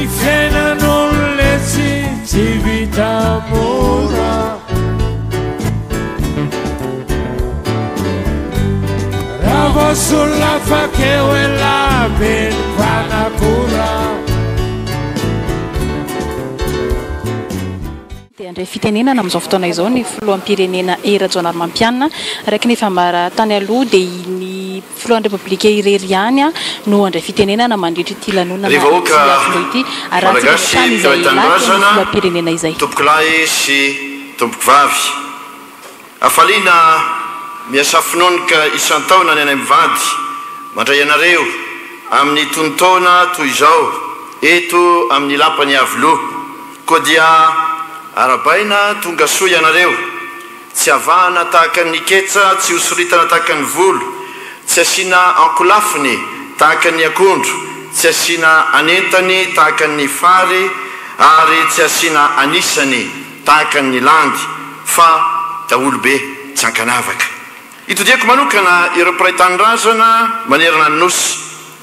fiainan'ololetsy tsy vita mora raha vosolafakeo elabeny fanakora. Dia andray fitenenana amin'izao fotoana izao ny filoham-pirenena Rajaonarimampianina araiky ny famara tany aloha dia ny filohan'ny repoblika irery ihany no andray fitenenana mandritra ity lanonana ity arahantsika izay lahy filoham-pirenena izay. Tompoko lahy sy tompoko vavy afaliana miasa finonika isan-taona ny anay mivady mandray ianareo amin'ny tontaona toy izao eto amin'ny lampany avoloha koa dia arabaina tonga soa ianareo tsy avahana tahaka ny ketsa tsy hosoritana tahaka ny volo tsy asiana ankolafiny tahaka ny akondro tsy asiana anentany tahaka ny fary ary tsy asiana anisany tahaka ny landy fa daolobe tsy ankanavaka. Itodiako manokana ireo mpiray tanindrazana manerana ny nosy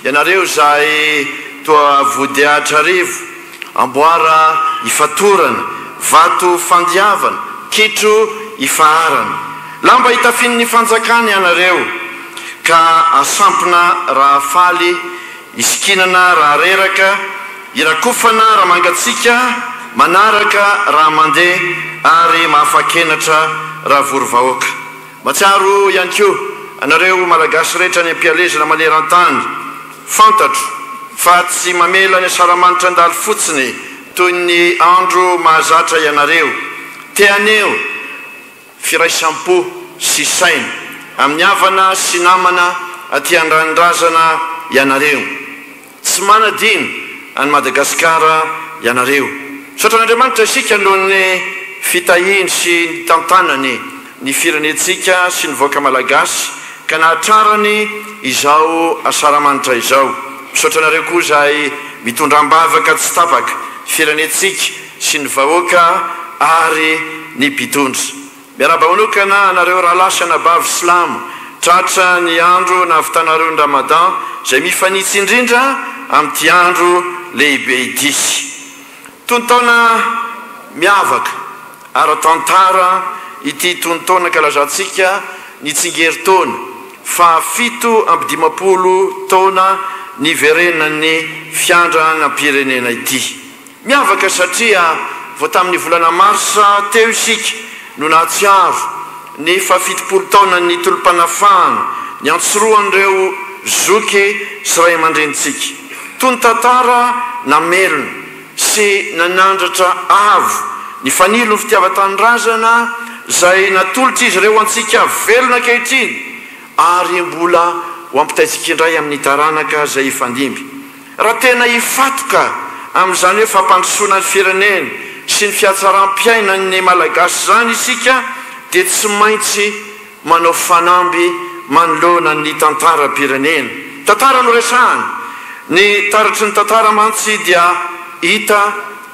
ianareo zay toa vody atrarivo amboara ifatorana vato fandiavana kitro ifaharana lamba hitafinin'ny fanjakana ianareo ka asampina raha faly isikinana raha reraka irakofana raha mangatsika manaraka raha mandeha ary mahafakenatra raha vorovahoaka. Matsiaro ihany koa anareo malagasy rehetra ny ampialezana maneran-tany fantatro fa tsy mamela ny asaramanitra andalo fotsiny toy ny andro mahazatra ianareo teaneo firaisam-po sy saina amin'ny havana sy namana aty andranindrazana ianareo tsy manadino any Madagasikara ianareo. Sotra n'Andriamanitra isika alohan'ny fitahiny sy ny tantanany ny firenetsika sy ny voaka malagasy ka nahatrarany izao asaramanitra izao. Misaotra anareo koa zay mitondram-bavaka tsy tapaka firenetsika sy ny vahoaka ary ny mpitondra. Miaraba manokana anareo raha lasa nabavy silamo tratra ny andro nahavitanareo ny Ramadan zay mifanitsy indrindra amin'ity andro lehibe ity. Tontaona miavaka ara-tantara ity tontaona kalazantsika ny tsingerin-taona fa 7 taona niverenan'ny fiandranam-pirenena ity. Miavaka satria vao tamin'ny volana marsa teo isika no nahatsiaro ny 70 taona ny tolom-panafahana ny antsoroan'ireo zoky sy ray aman-drenitsika. Tony tantara namelona sy nanandratra avo ny fanilo ny fitiava-tanindrazana zay natolotra izy ireo antsika velona ankehitriny ary mbola ho ampitaitsika indray amin'ny taranaka zay ifandimby. Raha tena ifatoka amin'izany hoe fampandrosoana ny firenena sy ny fiatsaram-piaina ny malagasy zany isika dia tsy maintsy manao fanamby manoloana ny tantara-pirenena. Tantara no resahana ny taratry ny tantara mantsy dia hita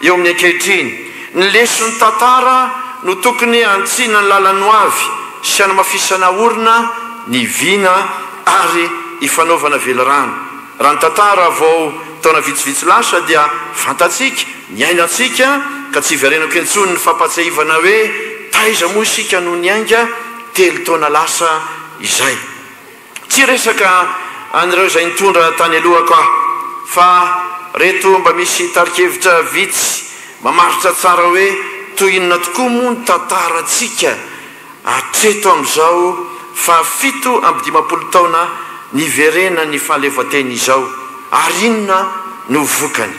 eo amin'ny ankehitriny. Ny leson'ny tantara no tokony antsina ny lalany avy sy hanamafisana orina ny vina ary ifanaovana velorano. Raha ny tantara vao taona vitsivitsy lasa dia fantatsika ny ainatsika ka tsy verenako intsony ny fampatsahivana hoe taiza moa isika no ny ainga 3 taona lasa izay. Tsy resaka an'ireo zay nitondra tany alohako aho fa reto mba misy tarikevitra vitsy mamaritra tsara hoe toy inona tokoa moa ny tantaratsika atreto amin'izao fa 7 taona niverena ny fahaleovatena izao ary inona no vokany.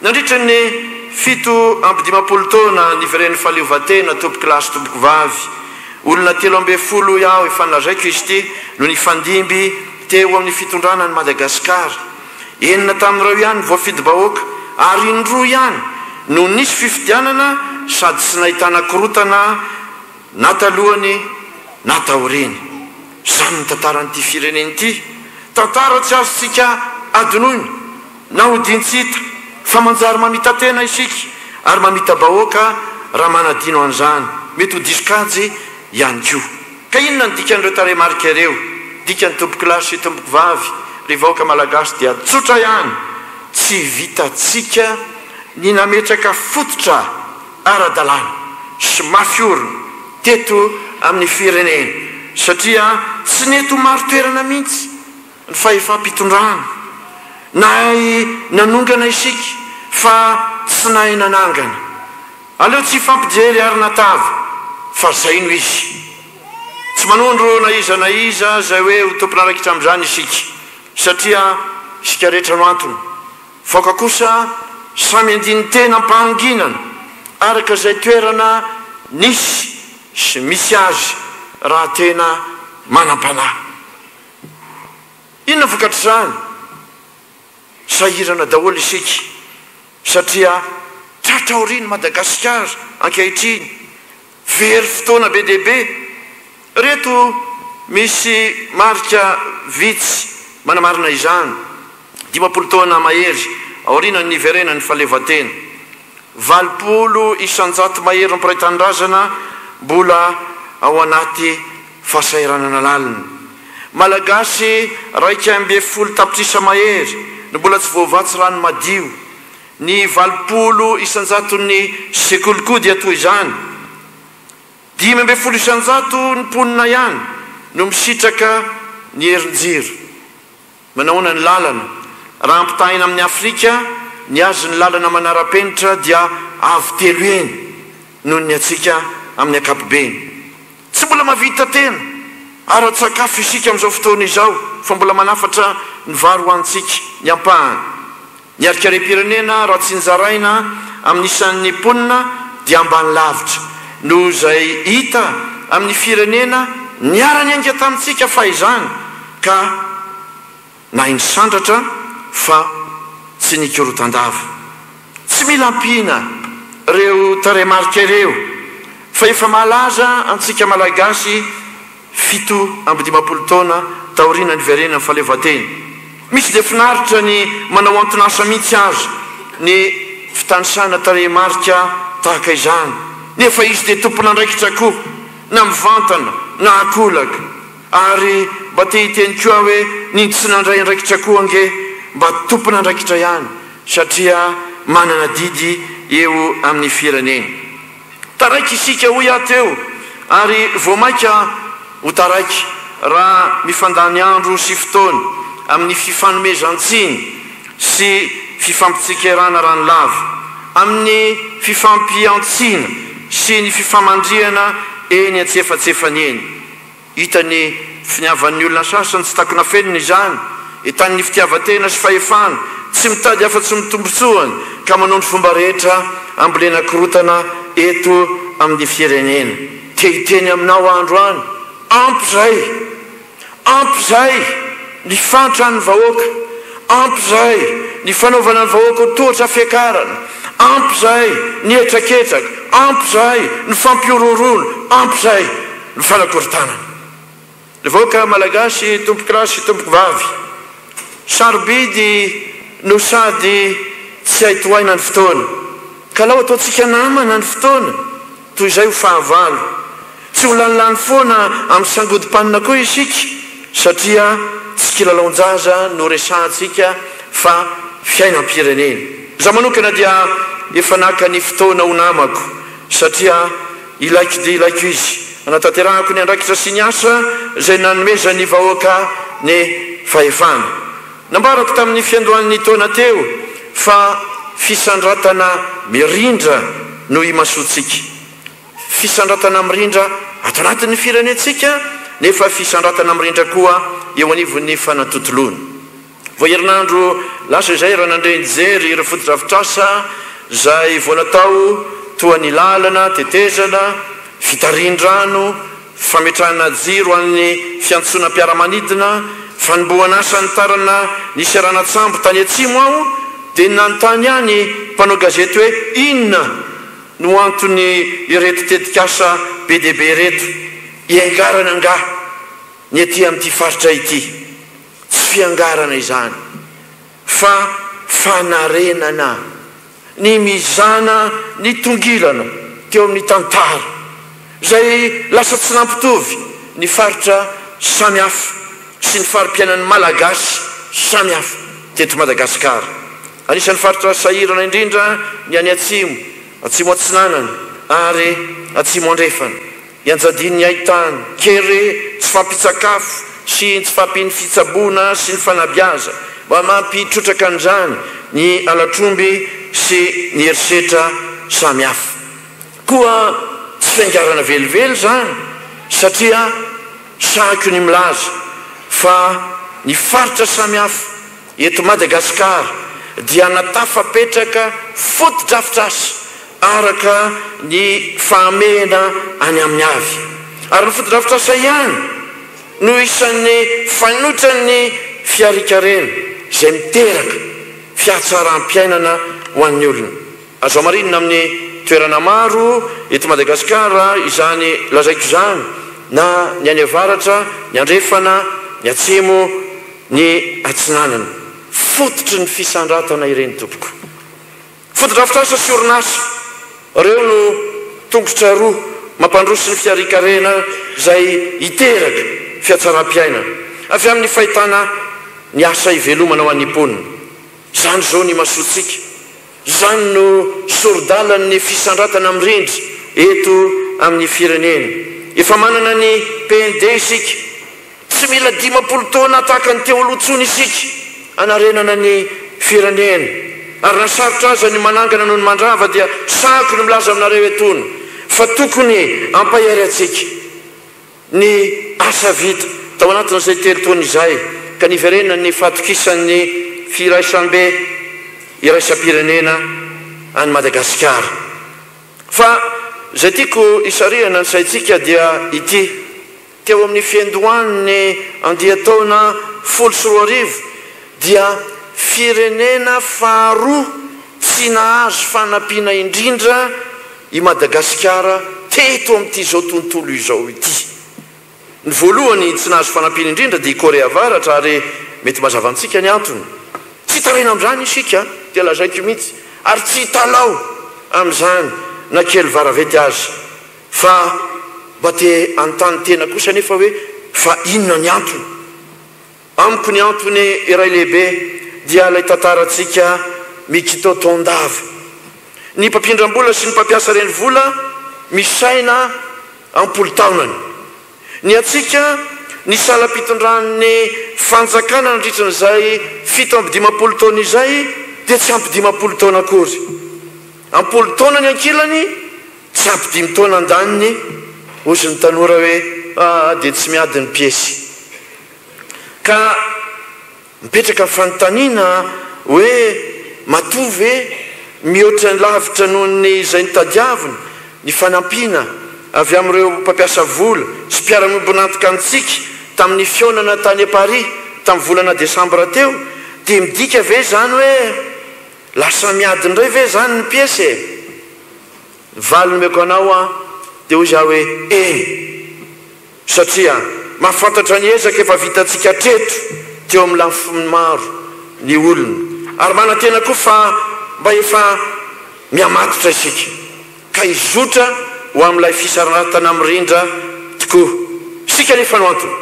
Nandritra ny 7 taona niveren'ny fahaleovatena tompoko lahy sy tompoko vavy olona 13 iaho ifanazaiko izy ity no nifandimby teo amin'ny fitondrana ny Madagasikara. 9 tamin'ireo ihany voafidy-bahoaka ary indroa ihany no nisy fifidianana sady tsy nahitana korotana na talohany na taoriny. Zany ny tantaran'ity firenena ity. Tantara tsy azontsika adinoina na hodintsita fa manjary mamita tena isika ary mamita bahoaka raha manadino an'izany mety ho disikajy ihany koa. Ka inona ny dikan'ireo tarehimarika ireo? Dikan'ny tompoko lahy sy tompoko vavy ry vahoaka malagasy dia tsotra ihany tsy vitatsika ny nametraka fototra ara-dalàna sy mafiorona teto amin'ny firenena satria tsy neto maro toerana mihitsy ny fahefam-pitondrana nahay nanongana isika fa tsy nahay nanangana aleo tsy fampijery ary natavy fa zay no izy tsy manondro na iza zay hoe ho tompon'araikitra amin'izany isika satria isika rehetra no antony voaka kosa samy andiny tena ampahanginana araka izay toerana nisy sy misy azy raha tena manam-panahy inona vokatr'izany sahirana daholo isika satria tratra aoriny Madagasikara ankehitriny very fotoana be dehibe reto misy marika vitsy manamarina izany 50 taona mahery aorina ny verena ny falevatena 80 mahery nympiraitan-drazana mbola ao anaty fahasairanana lalina malagasy 140 tapitrisa mahery no mbola tsy voavatsy rano madio ny 80 ny sekolokody atoy izany 5 ny ponina ihany no misitraka ny herinjiro manahoana ny lalana raha ampitahina amin'ny Afrika ny azy ny lalana manara-penitra dia avy telo eny noho ny atsika amin'ny ankapobeny tsy mbola mavita tena ara-tsakafo isika amin'izao fotoana izao fa mbola manafatra ny vary ho antsika ny ampahany ny arikare-pirenena raha tsy nizaraina amin'ny isan'ny ponina dia ambany lavitra noho izay hita amin'ny firenena niara-ny ainga tamintsika fa izany ka na iny sandratra fa tsy nikorotan-dava tsy mila ampina reo taremarika ireo fa efa malaza antsika malagasy 70 taona taorina ny verena ny falevatena misy dia finaritra ny manao antonasa mihitsy azy ny fitanisana taremarika tahaka izany nefa izy dia tompon'andraikitra koa na mivantana na akolaka ary mba te hiteny koa hoe ny tsy nandray andraikitra koa ange mba tompon'andraikitra ihany satria manana didy eo amin'ny firenena taraiky isika hoy ateo ary voamaika ho taraiky raha mifandany andro sy fotoana amin'ny fifanomezantsiny sy fifampitsikirana ranolava amin'ny fifampiantsina sy ny fifamandriana eny antsefatsefany eny hitany finiavan'ny olona sasany tsy takona fenina izany hitan'ny fitiavatena sy fahefana tsy mitady afa-tsy mitombotsoany ka manondro fomba rehetra ambolena korotana eto amin'ny firenena te hiteny aminao andro any ampy zay ny fantra ny vahoaka ampy zay ny fanaovana ny vahoaka ho tohatra fiakarana ampy zay ny etraketraka ampy zay ny fampiororono ampy zay ny fanakorontanana ny vahoaka malagasy tompoky rasy tompoky vavy sarobidy no sady tsy haitoaina ny fotoana ka lao ataontsika namana ny fotoana toy izay ho fahavalo tsy ho lanilany foana amin'ny sangodimpanina koa isika satria tsy kilalaonjaza no resantsika fa fiainam-pirenena za manokana dia efa naka ny fotoana ho namako satria ilaiko dia ilaiko izy anatanterahako ny andraikitra sy ny asa zay nanomeza ny vahoaka ny fahefana nambarako tamin'ny fiandohan'ny taona teo fa fisandratana mirindra no imasotsika fisandratana mirindra ato anatin'ny firenentsika nefa fisandratana mirindra koa eo anivon'ny fanatotoloana voaherinandro lasa izay raha nandreny jery ireo fotodrafitrasa zay voanatao toa ny lalana tetezana fitarindrano fametrahana jiro amin'ny fiantsonam-piaramanidina fanomboana asa nytarana nisy aranatsambo tany atsimo aho dia nanontany ihany mpanao gazety hoe inona no antony ireto tetikasa be dehibe reto iangarana anga ny aty amin'ity faritra ity tsy fiangarana izany fa fanarenana ny mizana ny tongilana teo amin'ny tantara zay lasa tsy nampitovy ny faritra samihafa sy ny farim-piainan'ny malagasy samihafa teto Madagasikara anisan'ny faritra sahirana indrindra ny any atsimo atsinanany ary atsimo andrefana ianjadiny ahitany kere tsy fampitsakafo sy tsy fampiny fitsaboana sy ny fanabiaza mba mampitrotraka an'izany ny alatromby sy ny herisetra samihafa koa tsy fiangarana velively zany satria sahako ny milaza fa ny faritra samihafa eto Madagasikara dia natafapetraka foto-drafitrasa araka ny fahamehana any amin'ny avy ary ny foto-drafitrasa ihany no isan'ny fanotran'ny fiarikarena izay miteraka fiatsaram-piainana ho an'ny olona azo marinina amin'ny toerana maro eto Madagasikara izany lazaiko izany na ny any avaratra ny andrefana ny atsimo ny atsinanana fototry ny fisandratana ireny tompoko foto-drafitrasa sy orinasa reo no tongotra roa mampandroso ny fiarikarena izay hiteraka fiatsaram-piainana avy amin'ny fahitana ny asa ivelomana ho an'ny mponina zany zao ny masotsika zany no sordalany fisandratana amin'irindry eto amin'ny firenena efa manana ny PND isika tsy mila 50 taona tahaka ny teo alohantsony isika anarenana ny firenena ary nasarotra aza ny manangana noho ny mandrava dia sako ny milaza aminareo etony fa tokony ampahery atsika ny asa vita tao anatin'izay telotaona izay ka niverena ny fatokisan'ny firaisambe iraisam-pirenena any Madagasikara fa zay tiako isarihana ny saitsika dia ity teo amin'ny fiandohan'ny andiataona 14 dia firenena faharoa tsy nahazo fanampiana indrindra i Madagasikara teto amin'ity zao tontolo izao ity ny voalohany tsy nahazo fanampiana indrindra dia i Korea Avaratra ary mety mazavantsika ny antony tsy tarena amin'izany isika dia lazaiko mihitsy ary tsy talao amin'izany na kely varavety azy fa mba te antany tena kosa nefa hoe fa inona ny antony amiko ny antony iray lehibe dia ilay tantaratsika Mikito Tondava ny mpampindram-bola sy ny mpampiasa reny vola misaina ampolo taonany ny atsika ny salam-pitondran'ny fanjakana nandritran'izay 7 taona izay dia tsy ampy 50 taona akory ampolo taona ny ankilany tsy ampy 5 taona andaniny ozy ny tanora hoe dia tsy miady ny piesy ka mipetraka fanontaniana hoe matovy mihoatra ny lavitra noho ny izay nitadiavina ny fanampiana avy amin'ireo mpampiasa vola sy mpiara-miombonantoka antsika tamin'ny fionana tany Paris tamin'ny volana Desambra teo dia midika ve zany hoe lasa miady indray ve zany ny piesy valiny meko anao dia hoy zaho hoe satria mahafantatra ny ezaka efa vitantsika treto teo amin'ny lafiny maro ny olona ary manantena koa fa mba efa miamatotra isika ka izotra ho amin'ilay fisaratana amin'irindra tokoa sika nefa no antony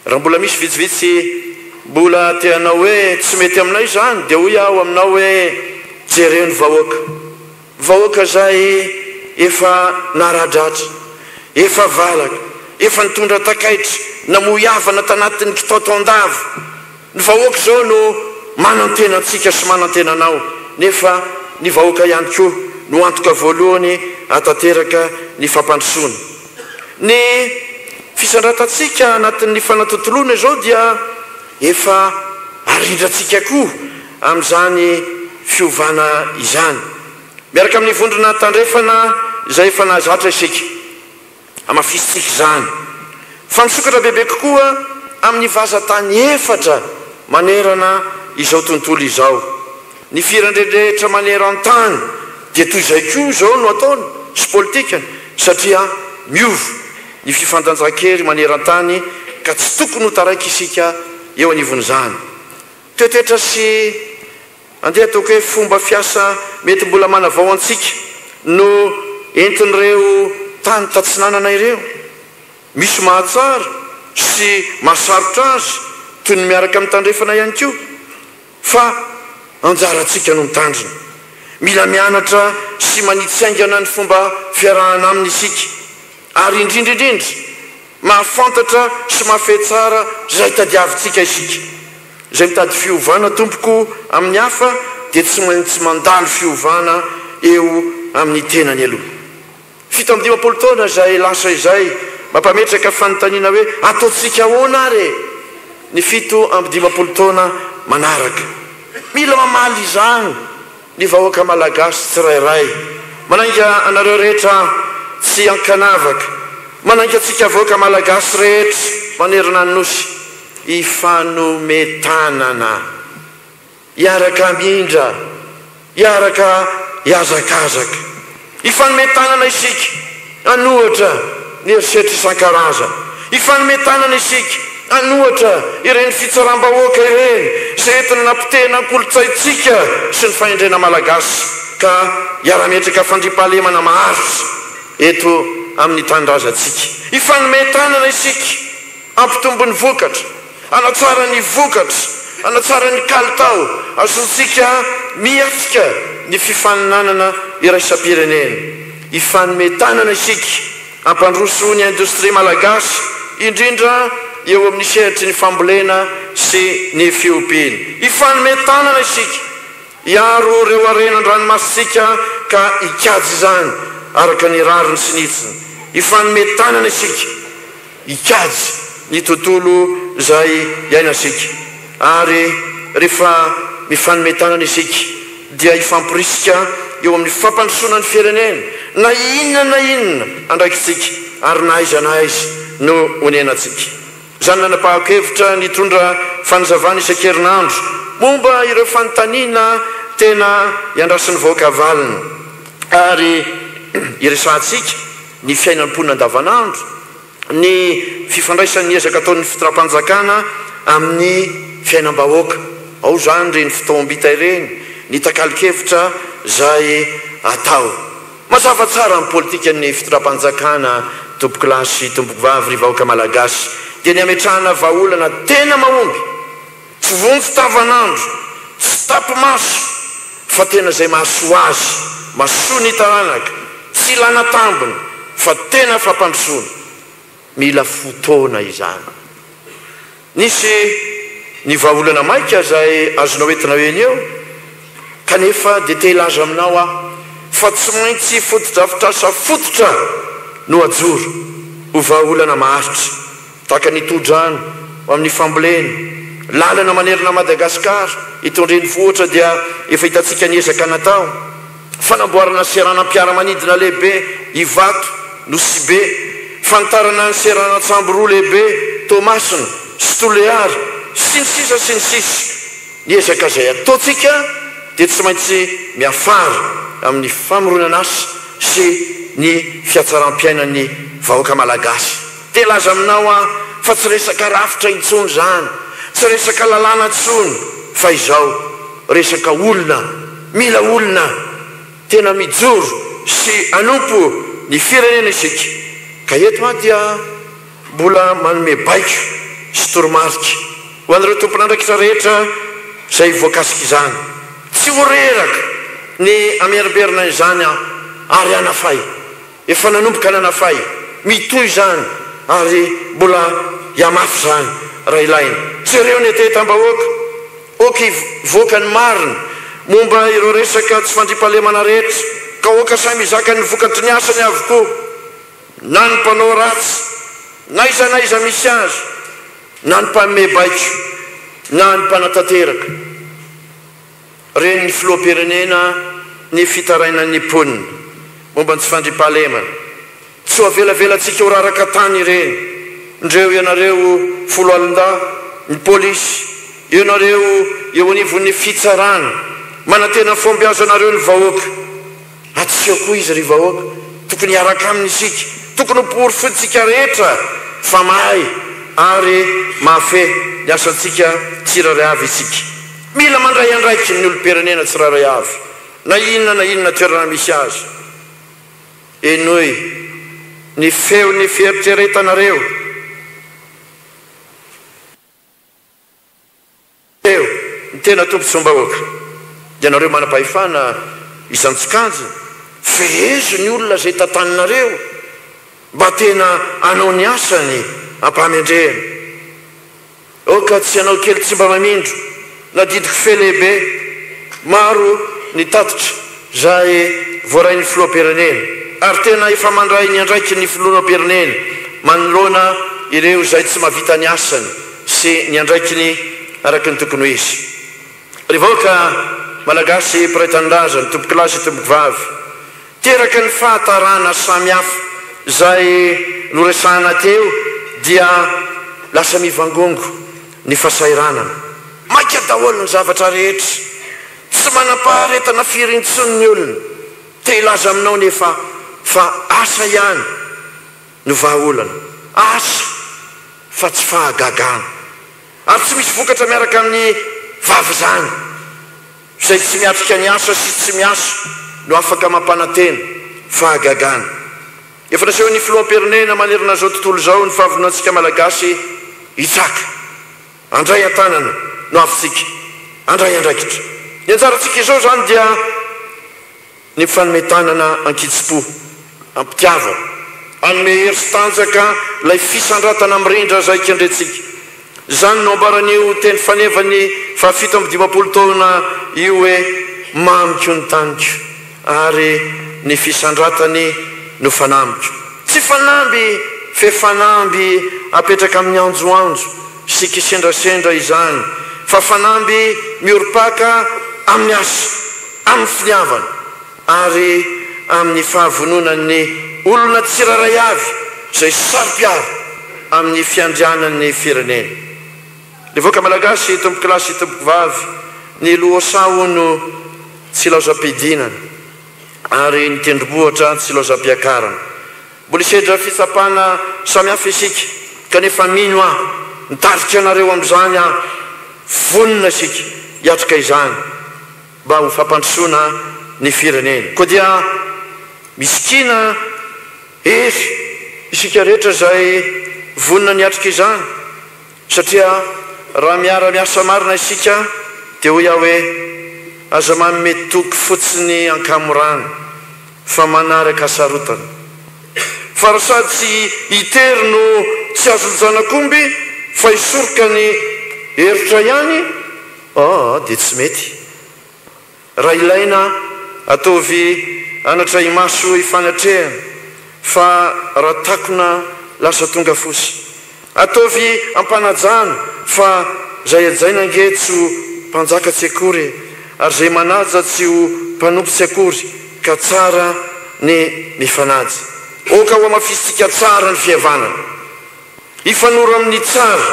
raha mbola misy vitsivitsy mbola teanao hoe tsy mety aminay zany dia hoy aho aminao hoe jereo ny vahoaka zay efa naradratra efa valaka efa nitondra takaitra namoiavana tanatin'ny Mikito Tondava ny vahoaka zao no manantena antsika sy manantenanao nefa ny vahoaka ihany koa no antoka voalohany atateraka ny fampandrosoana ny fisandratatsika anatin'ny fanatotoloana zao dia efa arindratsika koa amin'izany fiovana izany miaraka amin'ny vondrona tandrefana izay efa nahazatra isika amafisitsika izany fa misokatra bebe kokoa amin'ny vazatany efatra manerana izao tontolo izao ny firandredrehetra maneran-tany dia toy izay koa zao no ataony sy politikany satria miova ny fifandanjakery maneran-tany ka tsy tokony ho taraiky isika eo anivon'izany toetoetra sy andeha ataoko hoe fomba fiasa mety mbola manavao antsika no entin'ireo tany tatsinanana ireo misy mahatsara sy mahasarotra azy toy ny miaraka amin'ny tandrefana ihany koa fa anjaratsika no mitandrina mila mianatra sy manitsaingana ny fomba fiarahana aminy isika ary indrindraindrindra mahafantatra sy mahafehy tsara zay tadiavintsika isika zay mitady fiovana tompoko amin'ny hafa dia tsy maintsy mandalo fiovana eo amin'ny tenany aloha 7 taona zay lasa izay mampametraka fanontaniana hoe ataotsika ahoana ary ny 7 taona manaraka mila mamaly izany ny vahoaka malagasy tsirairay manainga anareo rehetra tsy ankanavaka manainga atsika vahoaka malagasy rehetra manerina ny nosy ifanometanana iaraka mindra iaraka iazakazaka ifanometanana isika anohatra ny erisetra isan-karaza ifanometanana isika anohatra ireny fitsaram-bahoaka ireny zay entina nampitena kolotsaitsika sy ny fahendrena malagasy ka iara-metraka fandripahalemana maharitra eto amin'ny tanindrazantsika ifanometanana isika ampitombo ny vokatra anatsara ny vokatra anatsara ny kalitao azontsika miatsika ny fifaninanana iraisam-pirenena ifanometanana isika ampandroso ny indostria malagasy indrindra eo amin'ny sehatry ny fambolena sy ny fiompiana ifanometanana isika iaro reo arenan-dranomasitsika ka ikajy izany araka ny rariny sy nitsiny ifanometanana isika ikajy ny tontolo zay iainasika ary rehefa mifanometanana isika dia ifampirisika eo amin'ny fampandrosoana ny firenena na inona andraikitsika ary naiza no onenatsika zany nanapahakevitra nitondra fanazavana isan-kerinandro momba ireo fanontaniana tena iandrasan'ny vahoaka valina ary iresantsika ny fiainam-ponina andavanandro ny fifandraisan'ny ezaka ataon'ny fitram-panjakana amin'ny fiainam-bahoaka ao zany reny fitaoam-bita ireny ny takalikevitra zay atao mazava tsara ny politika ny fitram-panjakana tompoko lahy sy tompoko vavy ry vahoaka malagasy dia ny ametrahana vahaolana tena mahomby tsy vonjy tavanandro tsy tapimaso fa tena zay mahasoa azy masoa ny taranaka tsy ilana tambiny fa tena fampandrosoana mila fotoana izany nisy ny vahaolana maika zay azonao entina eny eo kanefa dia te ilaza aminao aho fa tsy maintsy fotodrafitrasa fototra no ajoro ho vahaolana maharitra taka nitodrano amin'ny fambolena lalana manerina Madagasikara itondreny vohatra dia efa hitatsika ny ezaka natao fanamboarana seranam-piaramanidina lehibe Ivato Nosibe fantarana ny seranatsambo lehibe Tomasina sy Toleary sy ny sisa ny ezaka zay ataotsika dia tsy maintsy miafara amin'ny famoronana azy sy ny fiatsaram-piainan'ny vahoaka malagasy telaza aminao a fa tsy resaka rafitra intsony zany tsy resaka lalàna intsony fa izao resaka olona mila olona tena mijoro sy anompo ny firenena isika ka eto dia mbola manome baiko sy toromarika ho an'ireo tompon'andraikitra rehetra zay voakasika izany tsy horeraka ny amiariberina izany ary anafay efa nanomboka nanafay mitoy zany ary mbola iamafy zany raha ilaina tsy reo ny atetam-bahoaka oky voaka ny marina momba ireo resaka tsy fandripahalemana rehetra ka oka samy izaka ny vokatry ny asany avokoa na ny mpanao ratsy na iza misy azy na ny mpanome baiko na ny mpanatanteraka reny ny filoam-pirenena ny fitarainan'ny ponina momba ny tsy fandripahalemana tsy ho avelavelatsika ho raraka tany ireny ndreo ianareo folo alin-da ny polisy ianareo eo anivon'ny fitsarana manantena fombiazo anareo ny vahoaka atsika koa izy ry vahoaka tokony hiaraka aminy isika tokony pory fotsika rehetra fa mahay ary mafe ny asantsika tsiraray avy isika mila mandray andraiky ny olo-pirenena tsiraray avy na inona toerana misy azy enoy ny feo ny fieritreretanareo ny tena tompotsombahoaka dia nareo manam-pahefana izantsokajy fehezo ny olona zay tantaninareo mba tena anao ny asany ampahamendrehana oka tsy anao kely tsy mba mamindro na didiko fe lehibe maro ny tatitra zay voarain'ny filoam-pirenena ary tena efa mandray ny andraiky ny filoam-pirenena manoloana ireo zay tsy mahavita ny asany sy ny andraikiny araky ny tokony ho izy rehevaoka malagasy piraitan-draza ny tomboky lasy tomboky vavy teraka ny fahatarana samihafa zay noresahana teo dia lasa mivangongo ny fasairanana maika daholo ny zavatra rehetra tsy manam-paharetana firintsony ny olona te ilaza aminao nefa fa asa ihany no vahaolana asa fa tsy fahagagana ary tsy misy vokatra miaraka amin'ny vavy zany zay tsy miatrika ny asa sy tsy miasa no afaka mampanantena fahagagana efa naseho ny filoam-pirenena manerina zao tontolo zao ny fahavonantsika malagasy hitsaka andray an-tanana no avitsika andray andraikitra ny anjarantsika izao zany dia ny fanometanana ankitsi-po ampitiava anome hery sy tanjaka lay fisandratana mirindra zay kendretsika zany no ambaran'io teny fanevany fahafito amby 50 taona io hoe mamiko ny taniko ary ny fisandratany no fanambiko tsy fanamby fe fanamby apetraka amin'ny anjoanjo sy kisendrasendra izany fa fanamby mioropaka amin'ny asa amin'ny finiavana ary amin'ny fahavononan'ny olona tsiraray avy zay sarpiary amin'ny fiandrianan'ny firenena levoaka malagasy tomboky lasy tomboky vavy ny lohosa no tsy laozam-pidinana ary ny tendrombohatra tsy laozam-piakarana mbola isedra fitsapana samihafa isika kanefa mino aho nitarika anareo amin'izany aho vonona isika hiatrika izany mba ho fampandrosoana ny firenena koa dia misikina ery isika rehetra zay vonona niatrika izany satria raha miara-miasa marina isika dia ho iaho hoe aza mametoky fotsiny ankamorana fa manaraka asarotana fa raha sady tsy hitery no tsy azo janakomby fa hisoroka ny heritra ihany dia tsy mety raha ilaina ataovy anatra imaso ifanatrehana fa raha takona lasa tonga fosy ataovy ampanajana fa zay ajaina angetso mpanjaka tsy akory ary zay manaja tsy ho mpanompo tsy akory ka tsara ny mifanaja oka ho amafisitsika tsara ny fihavanana hifanoro amin'ny tsara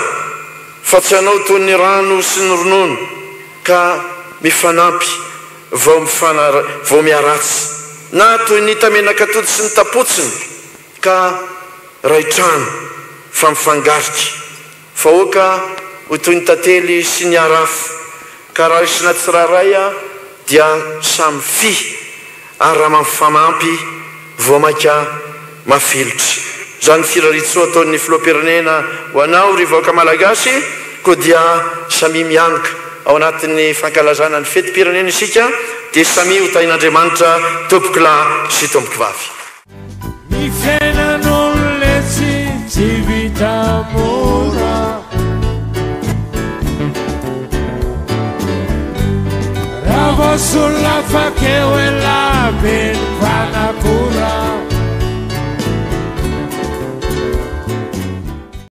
fa tsy hanao toy ny rano sy ny ronono ka mifanampy vao miaratsy na toy ny tamenakatody sy ny tapotsiny ka raitrano fa mifangarika fa oka ho toy ny tantely sy ny arafo ka raha isina tsiraraya dia samy fi ary raha mamifamampy vao maika mafilotra zany firaritsoa ataon'ny filoam-pirenena ho anao ry vahoaka malagasy koa dia samy mianaka ao anatin'ny fankalazana ny fety-pirenena isika dia samy ho tain'Andriamanitra tomboky lahy sy tomboky vavy ny fiainan'olona tsy vita mora raha voasolona fakeo